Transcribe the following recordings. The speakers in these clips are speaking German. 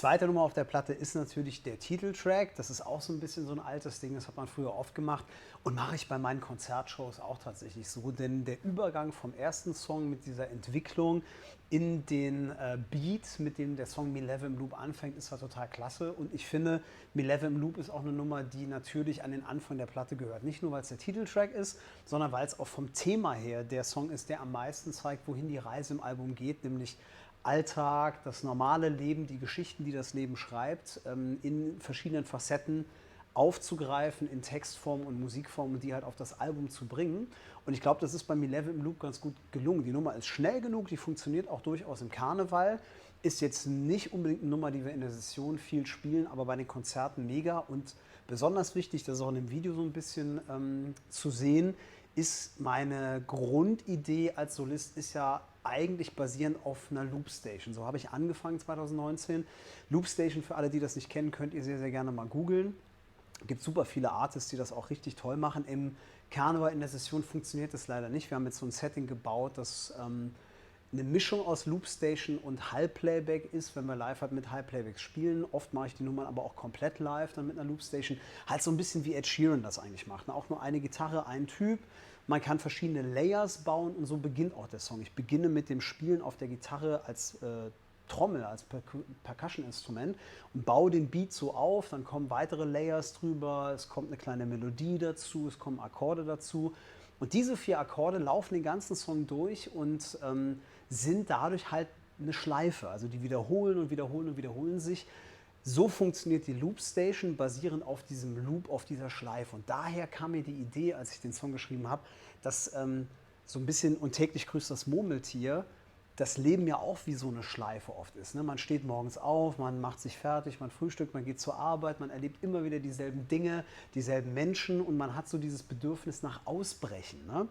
zweite Nummer auf der Platte ist natürlich der Titeltrack. Das ist auch so ein bisschen so ein altes Ding, das hat man früher oft gemacht und mache ich bei meinen Konzertshows auch tatsächlich so. Denn der Übergang vom ersten Song mit dieser Entwicklung in den Beat, mit dem der Song Me Leve im Loop anfängt, ist halt total klasse. Und ich finde, Me Leve im Loop ist auch eine Nummer, die natürlich an den Anfang der Platte gehört. Nicht nur, weil es der Titeltrack ist, sondern weil es auch vom Thema her der Song ist, der am meisten zeigt, wohin die Reise im Album geht, nämlich Alltag, das normale Leben, die Geschichten, die das Leben schreibt, in verschiedenen Facetten aufzugreifen, in Textform und Musikform und die halt auf das Album zu bringen. Und ich glaube, das ist bei Me Leve im Loop ganz gut gelungen. Die Nummer ist schnell genug, die funktioniert auch durchaus im Karneval, ist jetzt nicht unbedingt eine Nummer, die wir in der Session viel spielen, aber bei den Konzerten mega und besonders wichtig, das ist auch in dem Video so ein bisschen zu sehen, ist meine Grundidee als Solist ist ja eigentlich basierend auf einer Loopstation. So habe ich angefangen 2019. Loopstation, für alle, die das nicht kennen, könnt ihr sehr, sehr gerne mal googeln. Es gibt super viele Artists, die das auch richtig toll machen. Im Karneval in der Session funktioniert das leider nicht. Wir haben jetzt so ein Setting gebaut, das eine Mischung aus Loopstation und Hall-Playback ist, wenn wir live halt mit Hall-Playbacks spielen. Oft mache ich die Nummern aber auch komplett live, dann mit einer Loopstation. Halt so ein bisschen wie Ed Sheeran das eigentlich macht. Auch nur eine Gitarre, ein Typ. Man kann verschiedene Layers bauen und so beginnt auch der Song. Ich beginne mit dem Spielen auf der Gitarre als Trommel, als Percussion-Instrument und baue den Beat so auf, dann kommen weitere Layers drüber, es kommt eine kleine Melodie dazu, es kommen Akkorde dazu. Und diese 4 Akkorde laufen den ganzen Song durch und sind dadurch halt eine Schleife. Also die wiederholen und wiederholen und wiederholen sich. So funktioniert die Loopstation, basierend auf diesem Loop, auf dieser Schleife. Und daher kam mir die Idee, als ich den Song geschrieben habe, dass so ein bisschen und täglich grüßt das Murmeltier, das Leben ja auch wie so eine Schleife oft ist. Ne? Man steht morgens auf, man macht sich fertig, man frühstückt, man geht zur Arbeit, man erlebt immer wieder dieselben Dinge, dieselben Menschen und man hat so dieses Bedürfnis nach Ausbrechen. Ne?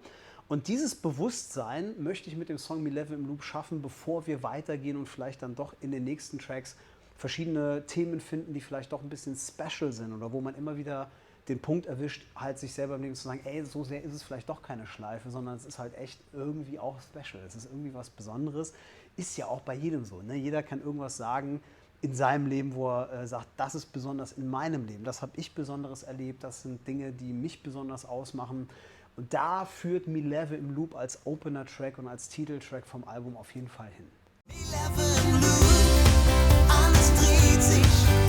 Und dieses Bewusstsein möchte ich mit dem Song Me Leve im Loop schaffen, bevor wir weitergehen und vielleicht dann doch in den nächsten Tracks verschiedene Themen finden, die vielleicht doch ein bisschen special sind oder wo man immer wieder den Punkt erwischt, halt sich selber im Leben zu sagen, ey, so sehr ist es vielleicht doch keine Schleife, sondern es ist halt echt irgendwie auch special. Es ist irgendwie was Besonderes. Ist ja auch bei jedem so. Ne? Jeder kann irgendwas sagen in seinem Leben, wo er sagt, das ist besonders in meinem Leben. Das habe ich Besonderes erlebt. Das sind Dinge, die mich besonders ausmachen. Und da führt Me Leve im Loop als Opener-Track und als Titeltrack vom Album auf jeden Fall hin. Me Leve im Loop, alles dreht sich.